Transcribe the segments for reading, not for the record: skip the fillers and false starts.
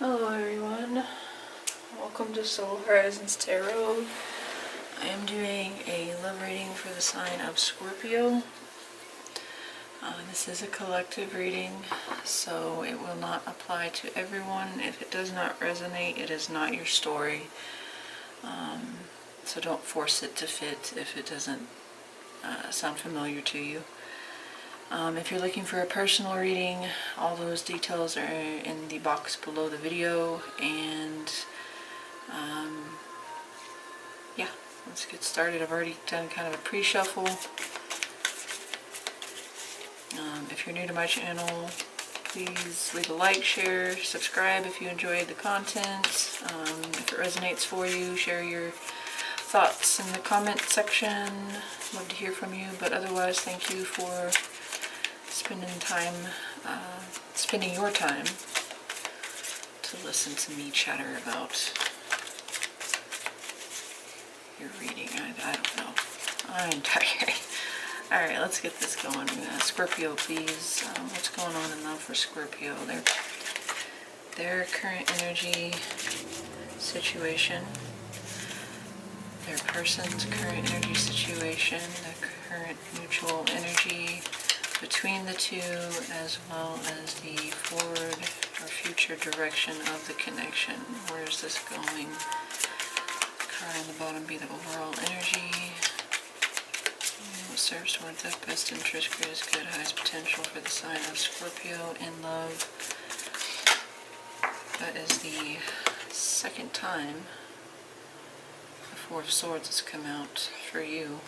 Hello everyone, welcome to Soul Horizons Tarot. I am doing a love reading for the sign of Scorpio. This is a collective reading, so it will not apply to everyone. If it does not resonate, it is not your story. So don't force it to fit if it doesn't sound familiar to you. If you're looking for a personal reading, all those details are in the box below the video, and yeah, let's get started. I've already done kind of a pre-shuffle. If you're new to my channel, please leave a like, share, subscribe if you enjoyed the content. If it resonates for you, share your thoughts in the comment section. Love to hear from you, but otherwise, thank you for spending your time to listen to me chatter about your reading. I don't know. I'm tired. Alright, let's get this going. Scorpio, please. What's going on in love for Scorpio? Their current energy situation. Their person's current energy situation. The current mutual energy between the two, as well as the forward or future direction of the connection. Where is this going? Card on the bottom be the overall energy. What serves towards their best interest, greatest good, highest potential for the sign of Scorpio in love. That is the second time the Four of Swords has come out for you.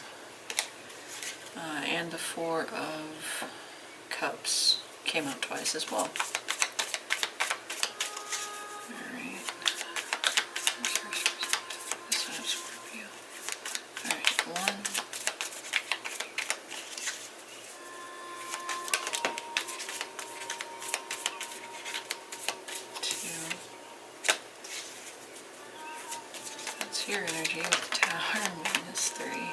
And the Four of Cups came out twice as well. Alright. This side of Scorpio. Alright, 1, 2. That's your energy with the Tower, -3.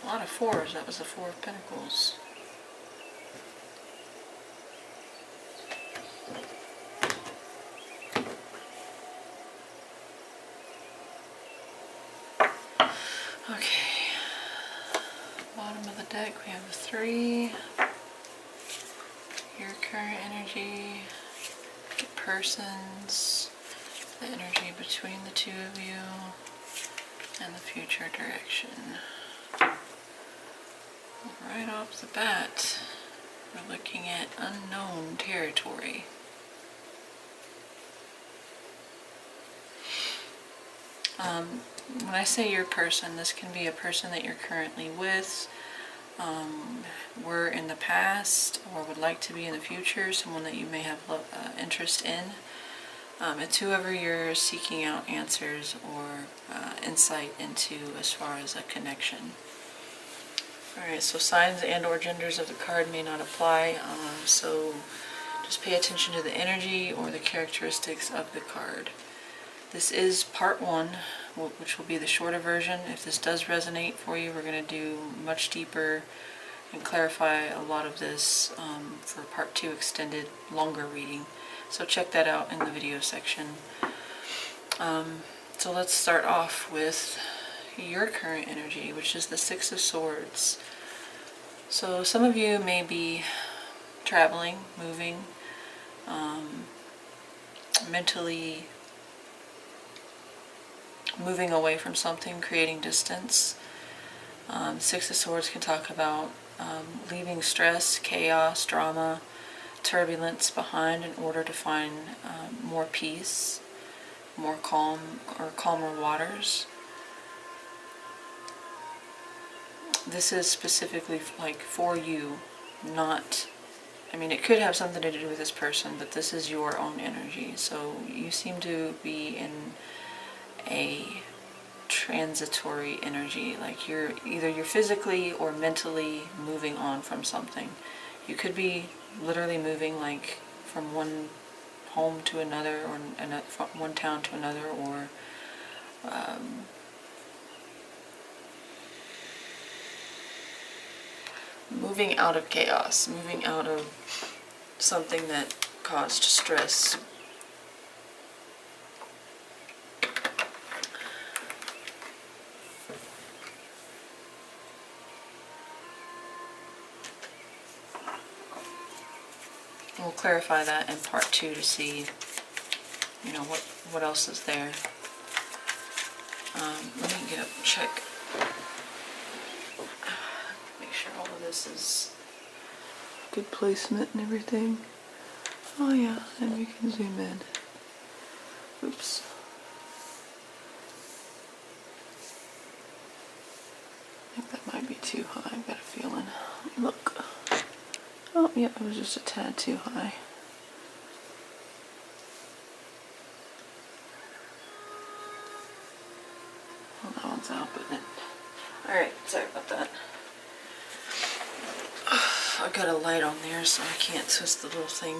A lot of fours. That was the Four of Pentacles. Okay. Bottom of the deck we have a 3. Your current energy, the persons, the energy between the two of you, and the future direction. Right off the bat, we're looking at unknown territory. When I say your person, this can be a person that you're currently with, were in the past, or would like to be in the future, someone that you may have interest in. It's whoever you're seeking out answers or insight into as far as a connection. Alright, so signs and or genders of the card may not apply, so just pay attention to the energy or the characteristics of the card. This is part 1, which will be the shorter version. If this does resonate for you, we're going to do much deeper and clarify a lot of this for part 2 extended, longer reading. So check that out in the video section. So let's start off with your current energy, which is the Six of Swords. So some of you may be traveling, moving, mentally moving away from something, creating distance. Six of Swords can talk about leaving stress, chaos, drama, turbulence behind in order to find more peace, more calm, or calmer waters. This is specifically like for you, not, I mean, it could have something to do with this person, but this is your own energy. So you seem to be in a transitory energy, like you're physically or mentally moving on from something. You could be literally moving like from one home to another, or from one town to another, or moving out of chaos, moving out of something that caused stress. We'll clarify that in part 2 to see, you know, what else is there. Let me get a check. Make sure all of this is good placement and everything. Oh yeah, and we can zoom in. Oops. I think that might be too high, I've got a feeling. Let me look. Oh yeah, it was just a tad too high. Well, that one's out, but it... Alright, sorry about that. I've got a light on there, so I can't twist the little thing,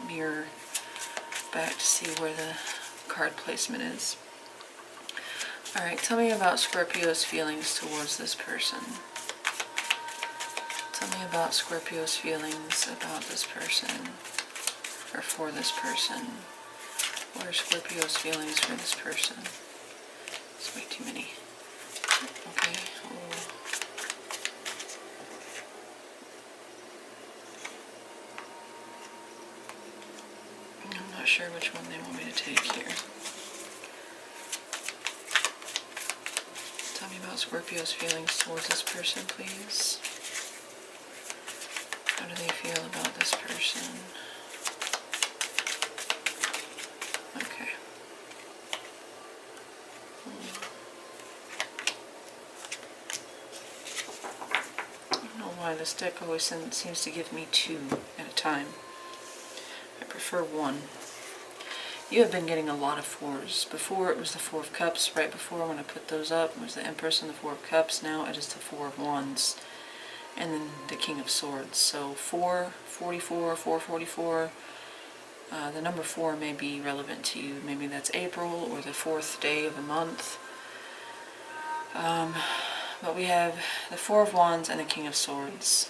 mirror back to see where the card placement is. Alright, tell me about Scorpio's feelings towards this person. Tell me about Scorpio's feelings about this person, or for this person. What are Scorpio's feelings for this person? It's way too many. Okay. Oh. I'm not sure which one they want me to take here. Tell me about Scorpio's feelings towards this person, please. How do they feel about this person? Okay. I don't know why this deck always seems to give me 2 at a time. I prefer 1. You have been getting a lot of 4s. Before it was the 4 of Cups. Right before when I put those up, it was the Empress and the 4 of Cups. Now it is the 4 of Wands. And then the King of Swords. So 444, 444. The number 4 may be relevant to you. Maybe that's April or the 4th day of the month. But we have the 4 of Wands and the King of Swords.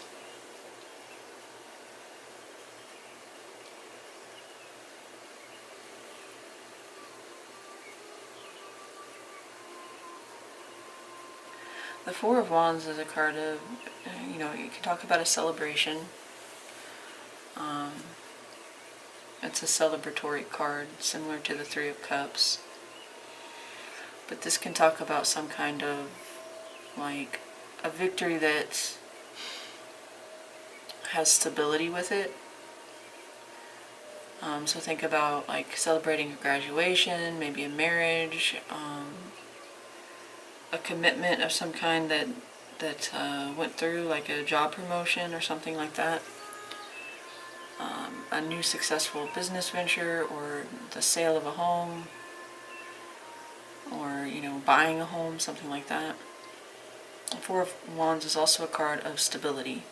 The 4 of Wands is a card of, you know, you can talk about a celebration. It's a celebratory card, similar to the 3 of Cups. But this can talk about some kind of, like, a victory that has stability with it. So think about, like, celebrating a graduation, maybe a marriage, a commitment of some kind that went through, like a job promotion or something like that. A new successful business venture, or the sale of a home, or, you know, buying a home, something like that. The 4 of Wands is also a card of stability.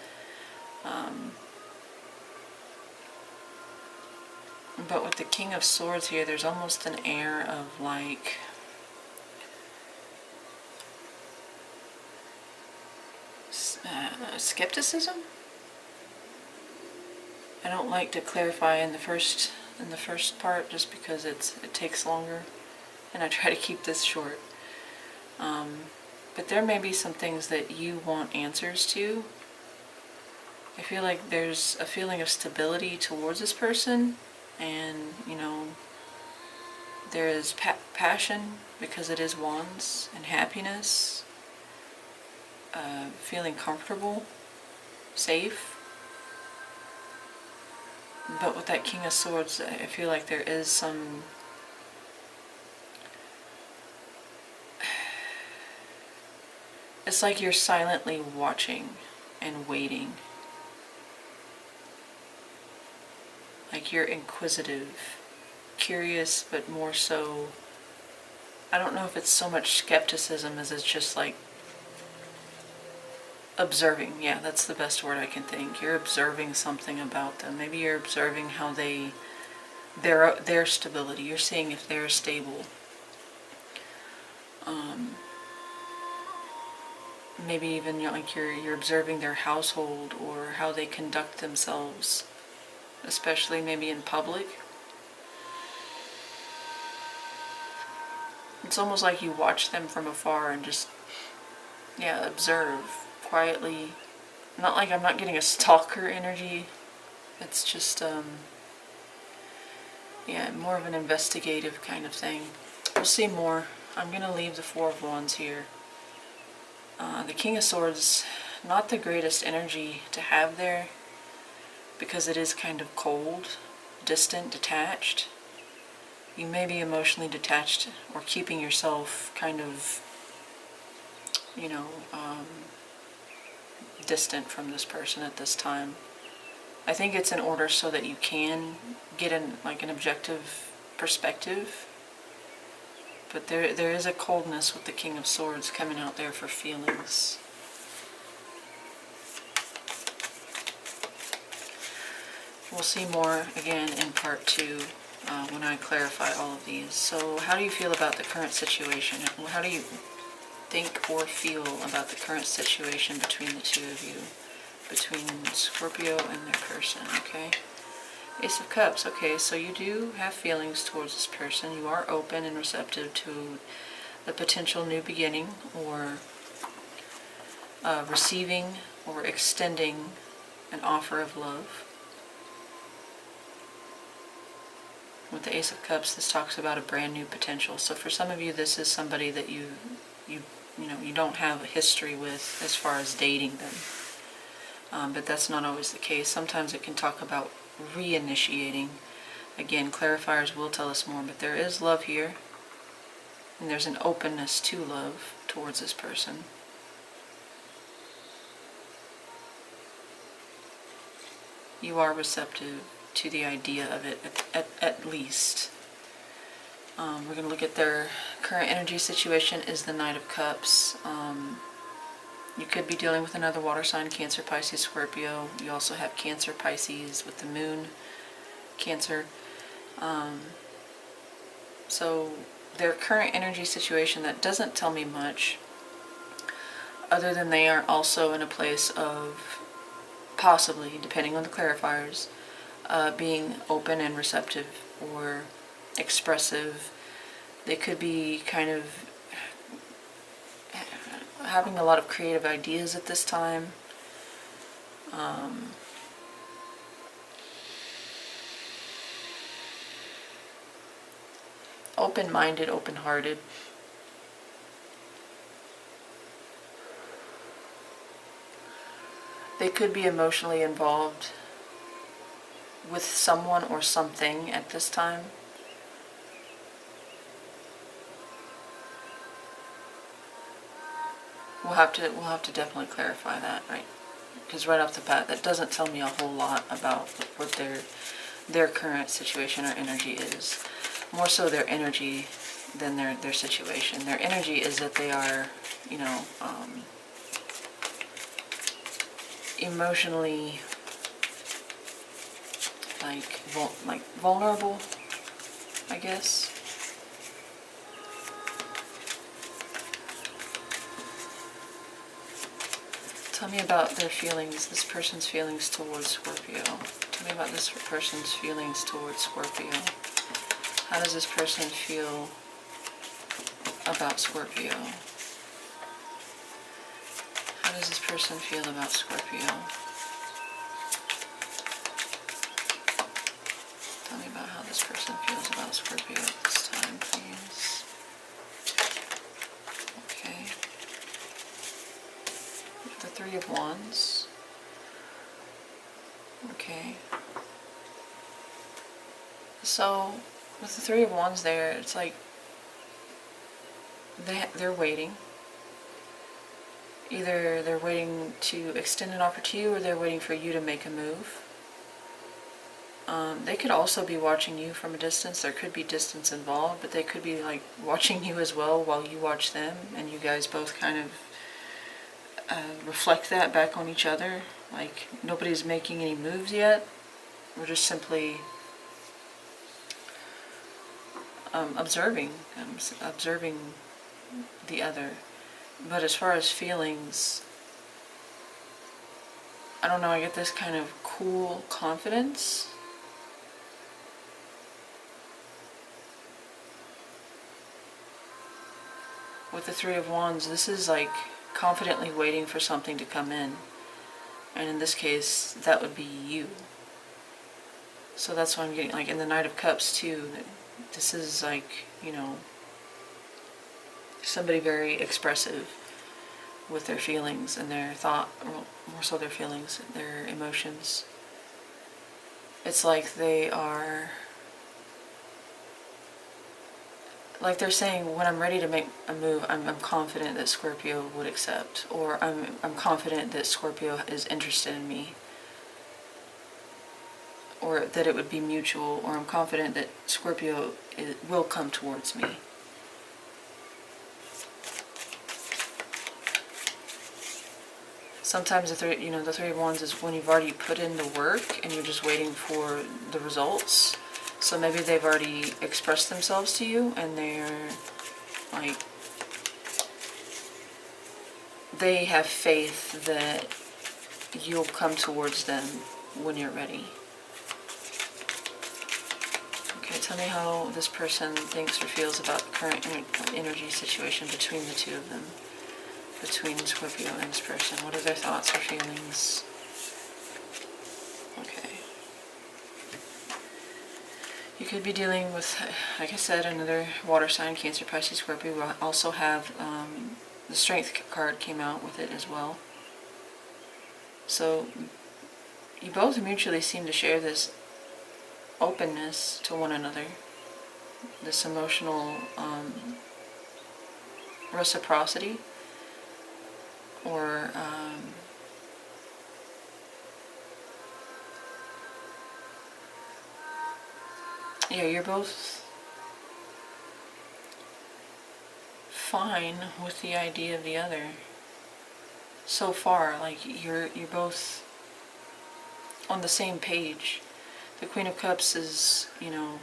But with the King of Swords here, there's almost an air of, like, skepticism. I don't like to clarify in the first part, just because it takes longer, and I try to keep this short. But there may be some things that you want answers to. I feel like there's a feeling of stability towards this person, and, you know, there is passion, because it is Wands, and happiness, feeling comfortable, safe. But with that King of Swords, I feel like there is some... It's like you're silently watching and waiting. Like you're inquisitive, curious, but more so... I don't know if it's so much skepticism as it's just like observing. Yeah, that's the best word I can think. You're observing something about them. Maybe you're observing how their stability. You're seeing if they're stable. maybe even like you're observing their household or how they conduct themselves, especially maybe in public. It's almost like you watch them from afar and just, yeah, observe quietly. Not like I'm not getting a stalker energy. It's just, yeah, more of an investigative kind of thing. We'll see more. I'm going to leave the Four of Wands here. The King of Swords, not the greatest energy to have there, because it is kind of cold, distant, detached. You may be emotionally detached or keeping yourself kind of, distant from this person at this time. I think it's in order so that you can get an objective perspective. But there is a coldness with the King of Swords coming out there for feelings. We'll see more again in part 2 when I clarify all of these. So how do you feel about the current situation? How do you think or feel about the current situation between the two of you? Between Scorpio and their person, okay? Ace of Cups, okay, so you do have feelings towards this person. You are open and receptive to a potential new beginning, or receiving or extending an offer of love. With the Ace of Cups, this talks about a brand new potential. So for some of you, this is somebody that you don't have a history with as far as dating them. But that's not always the case. Sometimes it can talk about reinitiating. Again, clarifiers will tell us more, but there is love here. And there's an openness to love towards this person. You are receptive to the idea of it, at least. We're going to look at their current energy situation is the Knight of Cups. You could be dealing with another water sign, Cancer, Pisces, Scorpio. You also have Cancer, Pisces with the moon, Cancer. So their current energy situation, that doesn't tell me much, other than they are also in a place of possibly, depending on the clarifiers, being open and receptive or expressive. They could be kind of having a lot of creative ideas at this time. Open-minded, open-hearted. They could be emotionally involved with someone or something at this time. We'll have to definitely clarify that, right? Because right off the bat, that doesn't tell me a whole lot about what their current situation or energy is. More so their energy than their situation. Their energy is that they are, emotionally like vulnerable, I guess. Tell me about their feelings, this person's feelings towards Scorpio. Tell me about this person's feelings towards Scorpio. How does this person feel about Scorpio? How does this person feel about Scorpio? Tell me about how this person feels about Scorpio at this time, please. Okay. The Three of Wands. Okay. So, with the Three of Wands there, it's like they're waiting. Either they're waiting to extend an offer to you, or they're waiting for you to make a move. They could also be watching you from a distance. There could be distance involved, but they could be like watching you as well while you watch them, and you guys both kind of reflect that back on each other. Like, nobody's making any moves yet. We're just simply observing the other. But as far as feelings, I don't know, I get this kind of cool confidence. With the Three of Wands, this is like confidently waiting for something to come in. And in this case, that would be you. So that's what I'm getting, like in the Knight of Cups too. This is like, you know, somebody very expressive with their feelings and their thought, or more so their feelings, their emotions. It's like they are, like they're saying, when I'm ready to make a move, I'm confident that Scorpio would accept, or I'm confident that Scorpio is interested in me, or that it would be mutual, or I'm confident that Scorpio will come towards me. Sometimes the Three of Wands is when you've already put in the work and you're just waiting for the results. So maybe they've already expressed themselves to you and they're like, they have faith that you'll come towards them when you're ready. Okay, tell me how this person thinks or feels about the current energy situation between the two of them. Between Scorpio and this person. What are their thoughts or feelings? Okay. You could be dealing with, like I said, another water sign, Cancer, Pisces, Scorpio. We also have the Strength card came out with it as well. So you both mutually seem to share this openness to one another, this emotional reciprocity. Or yeah, you're both fine with the idea of the other so far. Like you're both on the same page. The Queen of Cups is, you know,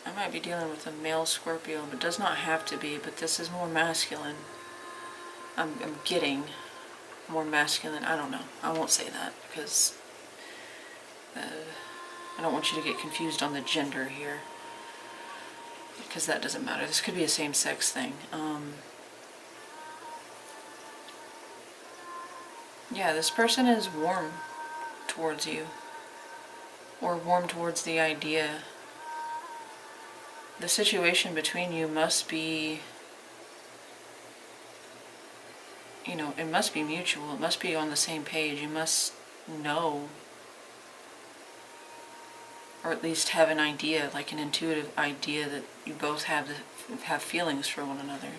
I might be dealing with a male Scorpio, but it does not have to be, but this is more masculine. I'm getting more masculine. I don't know. I won't say that because I don't want you to get confused on the gender here, because that doesn't matter. This could be a same-sex thing. Yeah, this person is warm towards you, or warm towards the idea. The situation between you must be, you know, it must be mutual. It must be on the same page. You must know, or at least have an idea, like an intuitive idea that you both have feelings for one another.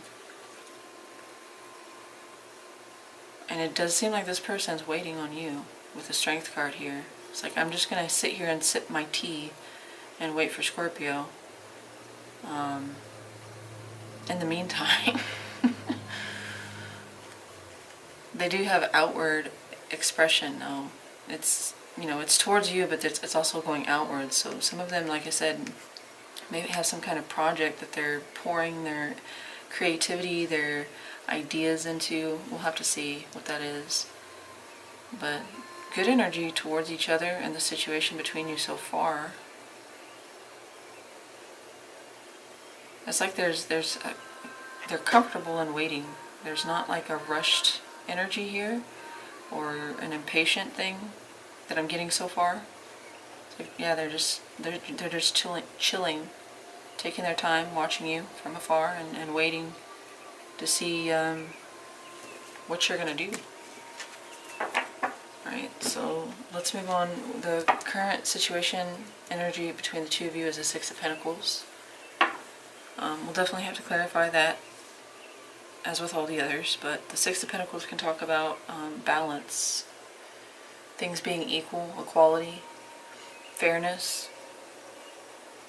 And it does seem like this person's waiting on you with the Strength card here. It's like, I'm just going to sit here and sip my tea and wait for Scorpio. In the meantime, they do have outward expression though. It's, you know, it's towards you, but it's also going outwards. So some of them, like I said, maybe have some kind of project that they're pouring their creativity, their ideas into. We'll have to see what that is. But good energy towards each other and the situation between you so far. It's like they're comfortable in waiting. There's not like a rushed energy here or an impatient thing that I'm getting so far. So, yeah, they're just chilling, taking their time, watching you from afar and waiting to see what you're gonna do. Alright, so let's move on. The current situation, energy between the two of you is the Six of Pentacles. We'll definitely have to clarify that, as with all the others, but the Six of Pentacles can talk about balance, things being equal, equality, fairness,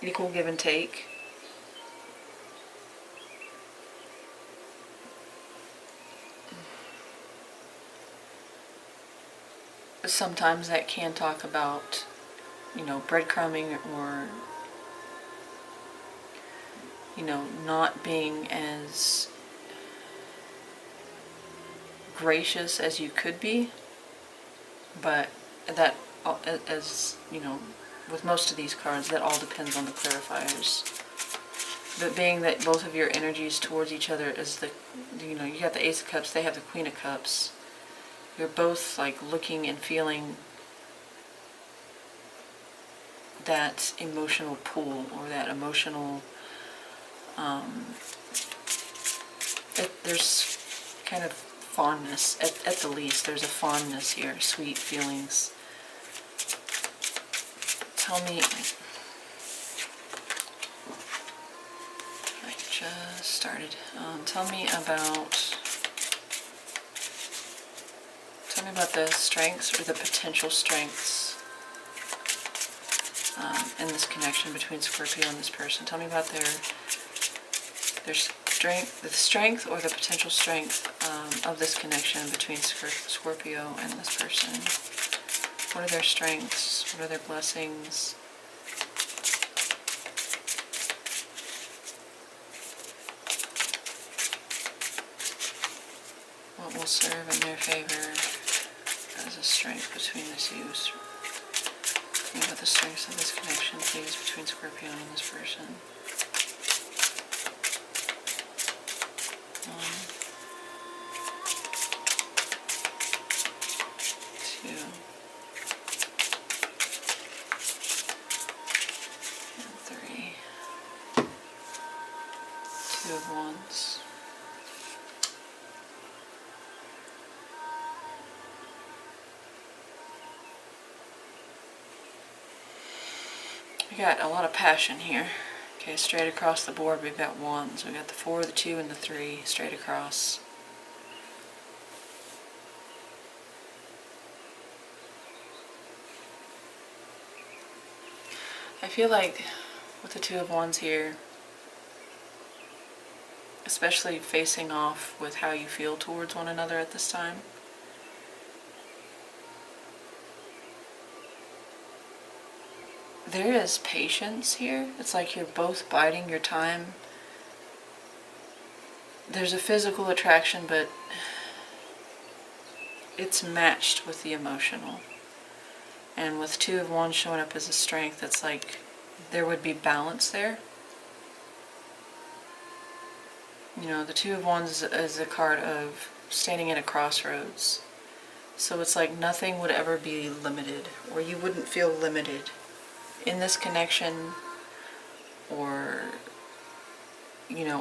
equal give and take. Sometimes that can talk about breadcrumbing, or, not being as gracious as you could be. But that, as with most of these cards, that all depends on the clarifiers. But being that both of your energies towards each other is you got the Ace of Cups, they have the Queen of Cups. You're both like looking and feeling that emotional pull, or that emotional, there's kind of fondness, at the least, there's a fondness here, sweet feelings. Tell me, I just started, tell me about the strengths, or the potential strengths, in this connection between Scorpio and this person. Tell me about their strength, the strength or the potential strength of this connection between Scorpio and this person. What are their strengths? What are their blessings? What will serve in their favor as a strength between the two? Tell me about the strengths of this connection, please, between Scorpio and this person. 1, 2, and 3. 2 of Wands. We got a lot of passion here. Okay, straight across the board we've got Wands. We've got the 4, the 2, and the 3 straight across. I feel like with the 2 of Wands here, especially facing off with how you feel towards one another at this time, there is patience here. It's like you're both biding your time. There's a physical attraction, but it's matched with the emotional. And with 2 of Wands showing up as a strength, it's like there would be balance there. The 2 of Wands is a card of standing at a crossroads. So it's like nothing would ever be limited, or you wouldn't feel limited in this connection, or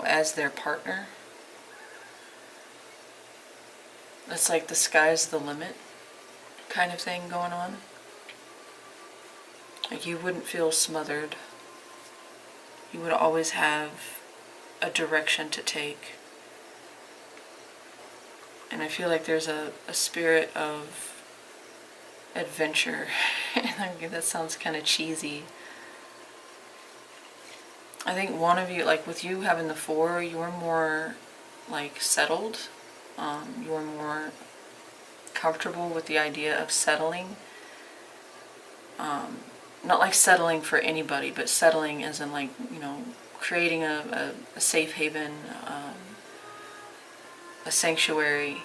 as their partner. It's like the sky's the limit kind of thing going on. Like you wouldn't feel smothered. You would always have a direction to take. And I feel like there's a spirit of adventure. That sounds kind of cheesy. I think one of you, like with you having the 4, you're more like settled. You're more comfortable with the idea of settling. Not like settling for anybody, but settling as in like, creating a safe haven, a sanctuary.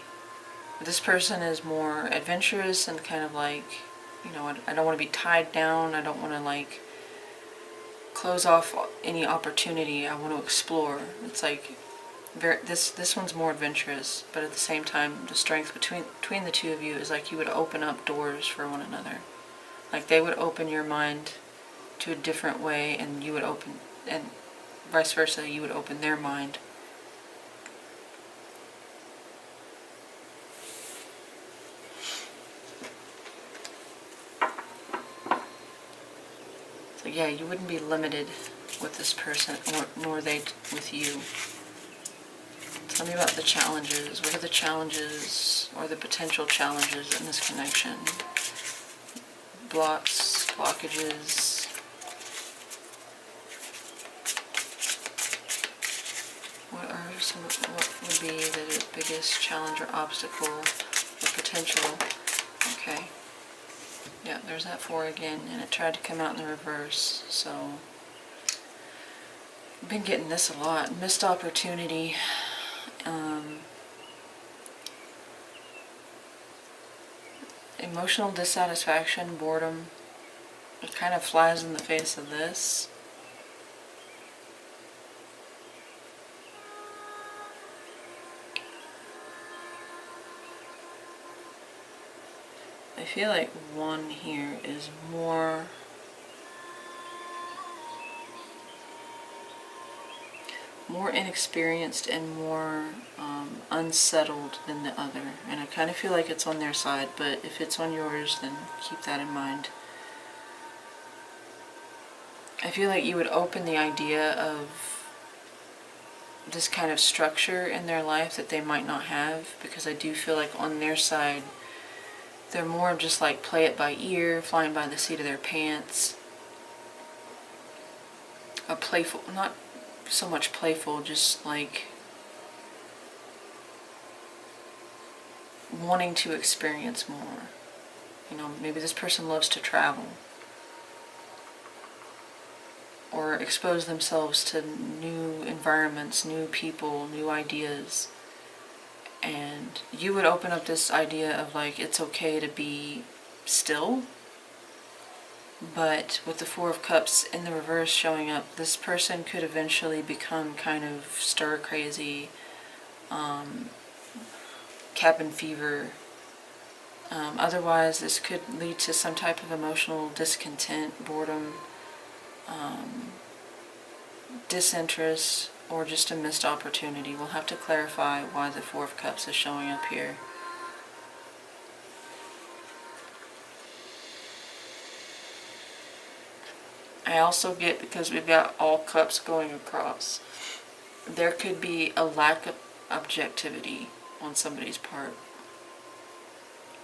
This person is more adventurous and kind of like, I don't want to be tied down. I don't want to like close off any opportunity. I want to explore. It's like this one's more adventurous, but at the same time, the strength between the 2 of you is like you would open up doors for one another. Like they would open your mind to a different way, and you would open, and vice versa, you would open their mind. So yeah, you wouldn't be limited with this person, nor they with you. Tell me about the challenges. What are the challenges, or the potential challenges in this connection? Blocks, blockages. What would be the biggest challenge or obstacle or potential? Okay. Yeah, there's that 4 again, and it tried to come out in the reverse, so I've been getting this a lot. Missed opportunity. Emotional dissatisfaction, boredom. It kind of flies in the face of this. I feel like 1 here is more inexperienced and more unsettled than the other. And I kind of feel like it's on their side, but if it's on yours, then keep that in mind. I feel like you would open the idea of this kind of structure in their life that they might not have, because I do feel like on their side, they're more just like play it by ear, flying by the seat of their pants. A playful, not so much playful, just like wanting to experience more. You know, maybe this person loves to travel or expose themselves to new environments, new people, new ideas. And you would open up this idea of like, it's okay to be still. But with the 4 of Cups in the reverse showing up, this person could eventually become kind of stir crazy, cabin fever. Otherwise, this could lead to some type of emotional discontent, boredom, disinterest, or just a missed opportunity. We'll have to clarify why the 4 of Cups is showing up here. I also get, because we've got all cups going across, there could be a lack of objectivity on somebody's part.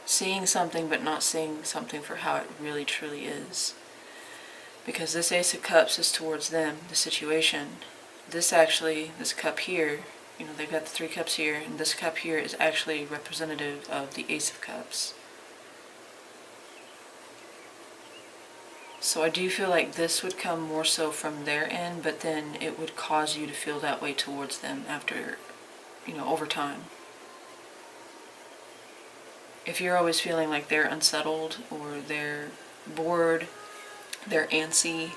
Seeing something but not seeing something for how it really truly is. Because this Ace of Cups is towards them, the situation. This cup here, you know, they've got the 3 cups here, and this cup here is actually representative of the Ace of Cups. So I do feel like this would come more so from their end, but then it would cause you to feel that way towards them after, you know, over time. If you're always feeling like they're unsettled or they're bored, they're antsy,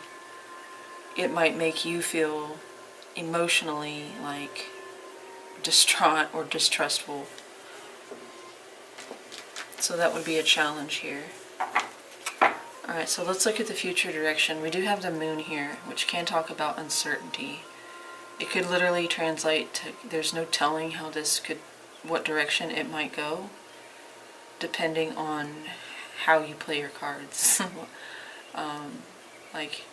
it might make you feel emotionally like distraught or distrustful. So that would be a challenge here. Alright, so let's look at the future direction. We do have the moon here, which can talk about uncertainty. It could literally translate to, there's no telling how this could, what direction it might go, depending on how you play your cards. Like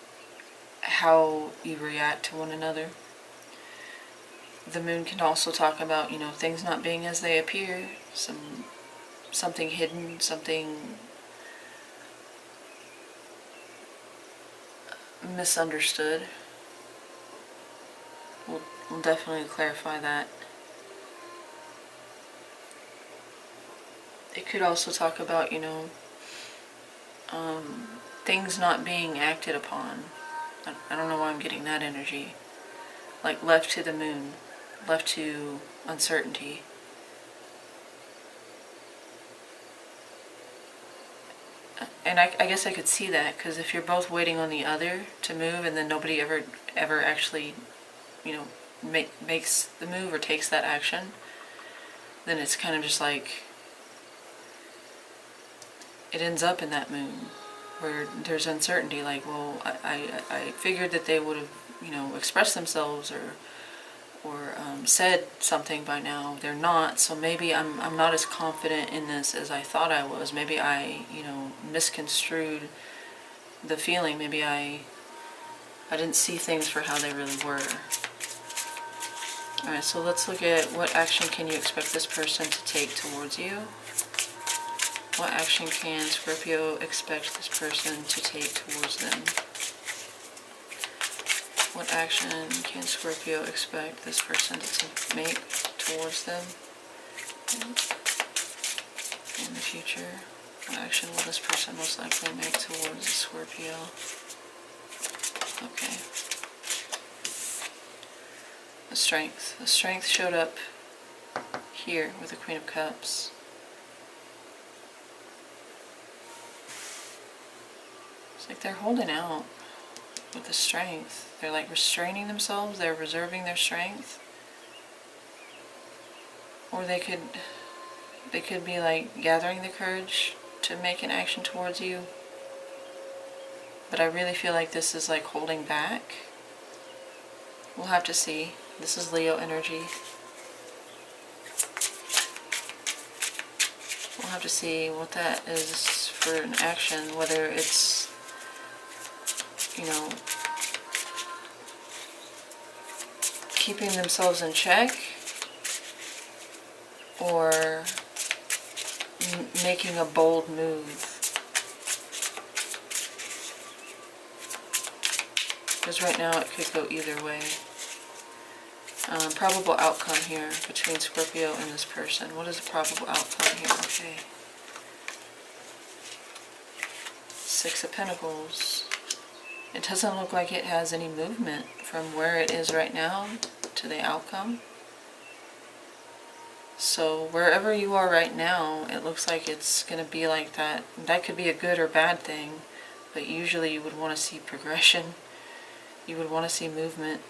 how you react to one another. The moon can also talk about, you know, things not being as they appear, something hidden, something misunderstood. We'll definitely clarify that. It could also talk about, you know, things not being acted upon. I don't know why I'm getting that energy. Like left to the moon, left to uncertainty. And I guess I could see that, because if you're both waiting on the other to move and then nobody ever actually, you know, makes the move or takes that action, then it's kind of just like, it ends up in that moon where there's uncertainty. Like, well, I figured that they would have, you know, expressed themselves or said something by now. They're not, so maybe I'm not as confident in this as I thought I was. Maybe I, you know, misconstrued the feeling. Maybe I didn't see things for how they really were. Alright, so let's look at what action can you expect this person to take towards you. What action can Scorpio expect this person to take towards them? What action can Scorpio expect this person to make towards them in the future? What action will this person most likely make towards a Scorpio? Okay. The Strength. The Strength showed up here with the Queen of Cups. It's like they're holding out with the Strength. They're like restraining themselves. They're reserving their strength. Or they could be like gathering the courage to make an action towards you. But I really feel like this is like holding back. We'll have to see. This is Leo energy. We'll have to see what that is for an action, whether it's, you know, keeping themselves in check or making a bold move. Because right now it could go either way. Probable outcome here between Scorpio and this person. What is the probable outcome here? Okay. Six of Pentacles. It doesn't look like it has any movement from where it is right now to the outcome. So wherever you are right now, it looks like it's going to be like that. That could be a good or bad thing, but usually you would want to see progression. You would want to see movement.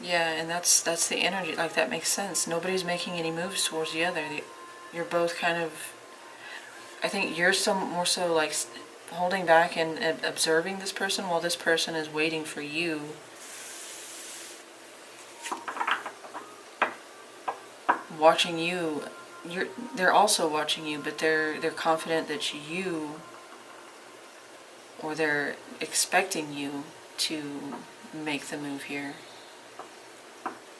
Yeah, and that's the energy. Like, that makes sense. Nobody's making any moves towards the other. You're both kind of, I think you're more so like holding back and observing this person while this person is waiting for you. Watching you. They're also watching you, but they're confident that you, or they're expecting you to make the move here.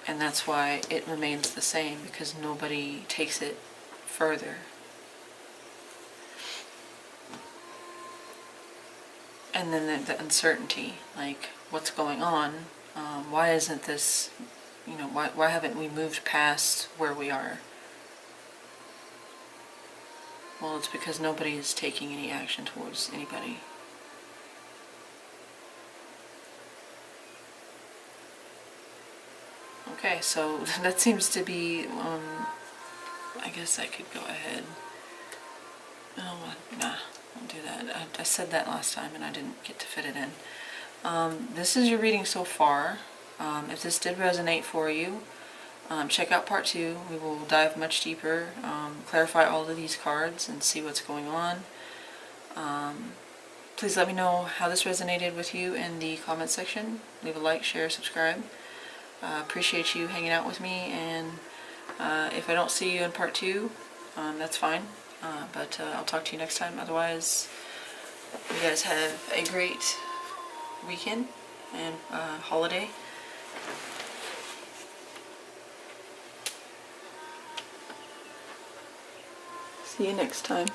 And that's why it remains the same, because nobody takes it further. And then the uncertainty, like, what's going on? Why isn't this, you know, why haven't we moved past where we are? Well, it's because nobody is taking any action towards anybody. Okay, so that seems to be, I guess I could go ahead. Oh, nah, I'll do that. I said that last time and I didn't get to fit it in. This is your reading so far. If this did resonate for you, check out part 2. We will dive much deeper, clarify all of these cards and see what's going on. Please let me know how this resonated with you in the comment section. Leave a like, share, subscribe. Appreciate you hanging out with me, and if I don't see you in part 2, that's fine, but I'll talk to you next time. Otherwise, you guys have a great weekend and holiday. See you next time.